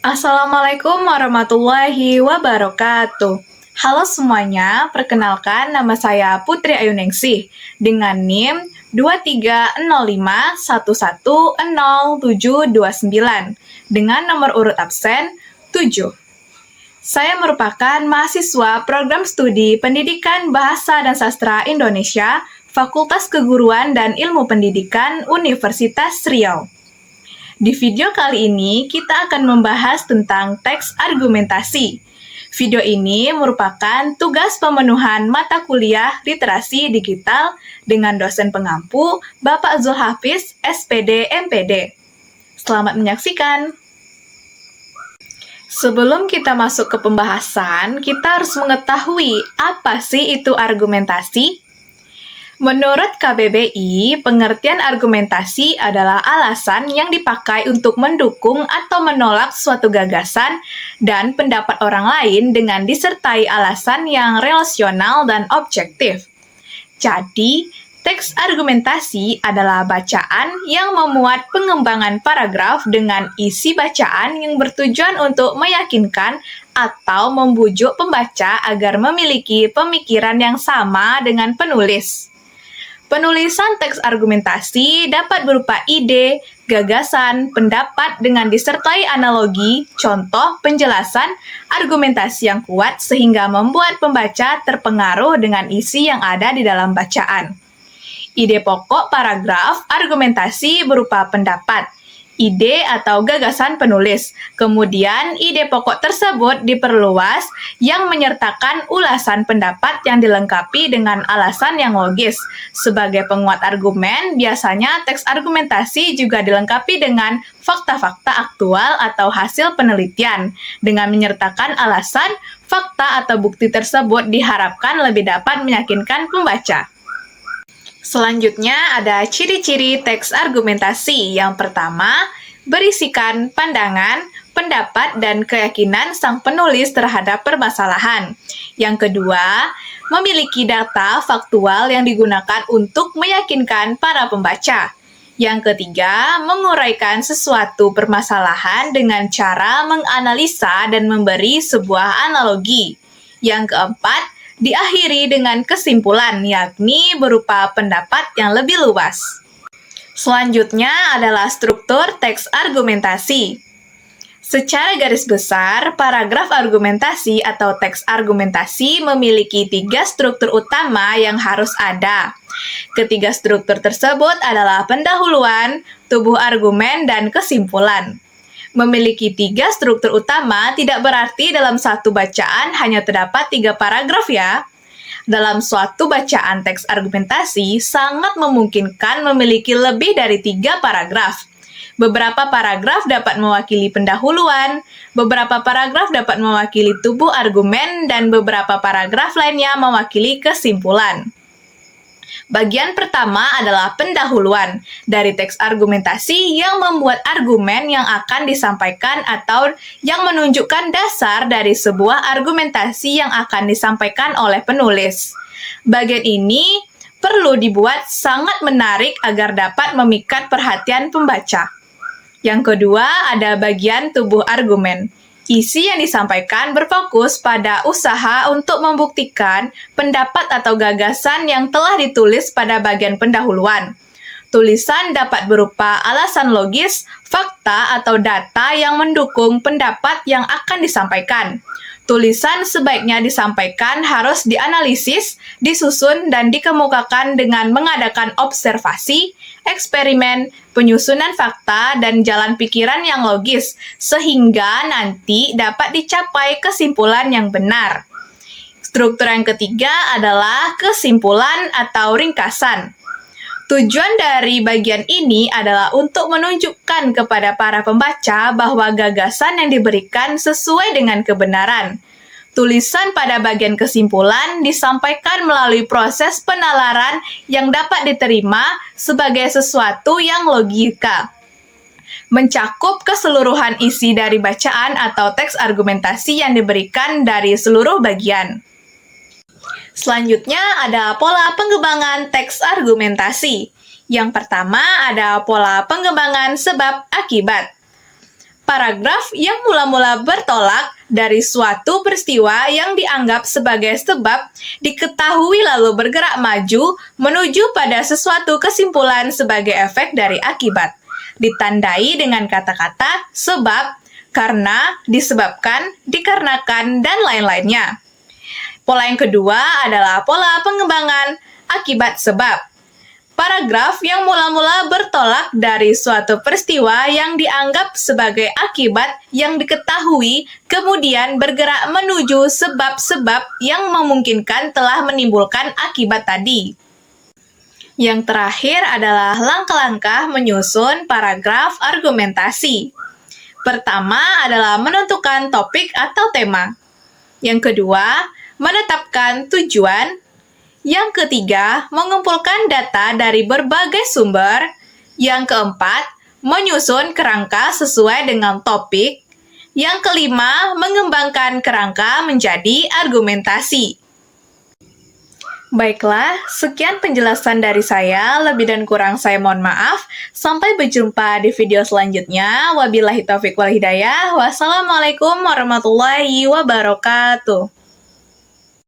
Assalamualaikum warahmatullahi wabarakatuh. Halo semuanya, perkenalkan nama saya Putri Ayuningsih dengan NIM 2305110729 dengan nomor urut absen 7. Saya merupakan mahasiswa program studi Pendidikan Bahasa dan Sastra Indonesia, Fakultas Keguruan dan Ilmu Pendidikan Universitas Riau. Di video kali ini, kita akan membahas tentang teks argumentasi. Video ini merupakan tugas pemenuhan mata kuliah literasi digital dengan dosen pengampu Bapak Zulhafiz, SPD, MPD. Selamat menyaksikan. Sebelum kita masuk ke pembahasan, kita harus mengetahui apa sih itu argumentasi. Menurut KBBI, pengertian argumentasi adalah alasan yang dipakai untuk mendukung atau menolak suatu gagasan dan pendapat orang lain dengan disertai alasan yang relasional dan objektif. Jadi, teks argumentasi adalah bacaan yang memuat pengembangan paragraf dengan isi bacaan yang bertujuan untuk meyakinkan atau membujuk pembaca agar memiliki pemikiran yang sama dengan penulis. Penulisan teks argumentasi dapat berupa ide, gagasan, pendapat dengan disertai analogi, contoh, penjelasan, argumentasi yang kuat sehingga membuat pembaca terpengaruh dengan isi yang ada di dalam bacaan. Ide pokok paragraf argumentasi berupa pendapat, ide atau gagasan penulis. Kemudian, ide pokok tersebut diperluas yang menyertakan ulasan pendapat yang dilengkapi dengan alasan yang logis. Sebagai penguat argumen, biasanya teks argumentasi juga dilengkapi dengan fakta-fakta aktual atau hasil penelitian. Dengan menyertakan alasan, fakta atau bukti tersebut diharapkan lebih dapat meyakinkan pembaca. Selanjutnya ada ciri-ciri teks argumentasi. Yang pertama, berisikan pandangan, pendapat, dan keyakinan sang penulis terhadap permasalahan. Yang kedua, memiliki data faktual yang digunakan untuk meyakinkan para pembaca. Yang ketiga, menguraikan sesuatu permasalahan dengan cara menganalisa dan memberi sebuah analogi. Yang keempat, diakhiri dengan kesimpulan, yakni berupa pendapat yang lebih luas. Selanjutnya adalah struktur teks argumentasi. Secara garis besar, paragraf argumentasi atau teks argumentasi memiliki 3 struktur utama yang harus ada. Ketiga struktur tersebut adalah pendahuluan, tubuh argumen, dan kesimpulan. Memiliki 3 struktur utama tidak berarti dalam satu bacaan hanya terdapat 3 paragraf ya. Dalam suatu bacaan teks argumentasi sangat memungkinkan memiliki lebih dari 3 paragraf. Beberapa paragraf dapat mewakili pendahuluan, beberapa paragraf dapat mewakili tubuh argumen, dan beberapa paragraf lainnya mewakili kesimpulan. Bagian pertama adalah pendahuluan dari teks argumentasi yang membuat argumen yang akan disampaikan atau yang menunjukkan dasar dari sebuah argumentasi yang akan disampaikan oleh penulis. Bagian ini perlu dibuat sangat menarik agar dapat memikat perhatian pembaca. Yang kedua ada bagian tubuh argumen. Isi yang disampaikan berfokus pada usaha untuk membuktikan pendapat atau gagasan yang telah ditulis pada bagian pendahuluan. Tulisan dapat berupa alasan logis, fakta, atau data yang mendukung pendapat yang akan disampaikan. Tulisan sebaiknya disampaikan harus dianalisis, disusun, dan dikemukakan dengan mengadakan observasi, eksperimen, penyusunan fakta, dan jalan pikiran yang logis, sehingga nanti dapat dicapai kesimpulan yang benar. Struktur yang ketiga adalah kesimpulan atau ringkasan. Tujuan dari bagian ini adalah untuk menunjukkan kepada para pembaca bahwa gagasan yang diberikan sesuai dengan kebenaran. Tulisan pada bagian kesimpulan disampaikan melalui proses penalaran yang dapat diterima sebagai sesuatu yang logika. Mencakup keseluruhan isi dari bacaan atau teks argumentasi yang diberikan dari seluruh bagian. Selanjutnya ada pola pengembangan teks argumentasi. Yang pertama ada pola pengembangan sebab akibat. paragraf yang mula-mula bertolak dari suatu peristiwa yang dianggap sebagai sebab diketahui lalu bergerak maju menuju pada sesuatu kesimpulan sebagai efek dari akibat. Ditandai dengan kata-kata sebab, karena, disebabkan, dikarenakan, dan lain-lainnya. Pola yang kedua adalah pola pengembangan akibat sebab. Paragraf yang mula-mula bertolak dari suatu peristiwa yang dianggap sebagai akibat yang diketahui, kemudian bergerak menuju sebab-sebab yang memungkinkan telah menimbulkan akibat tadi. Yang terakhir adalah langkah-langkah menyusun paragraf argumentasi. Pertama adalah menentukan topik atau tema. Yang kedua, menetapkan tujuan. Yang ketiga, mengumpulkan data dari berbagai sumber. Yang keempat, menyusun kerangka sesuai dengan topik. Yang kelima, mengembangkan kerangka menjadi argumentasi. Baiklah, sekian penjelasan dari saya. Lebih dan kurang saya mohon maaf. Sampai berjumpa di video selanjutnya. Wabillahi taufiq wal hidayah. Wassalamualaikum warahmatullahi wabarakatuh.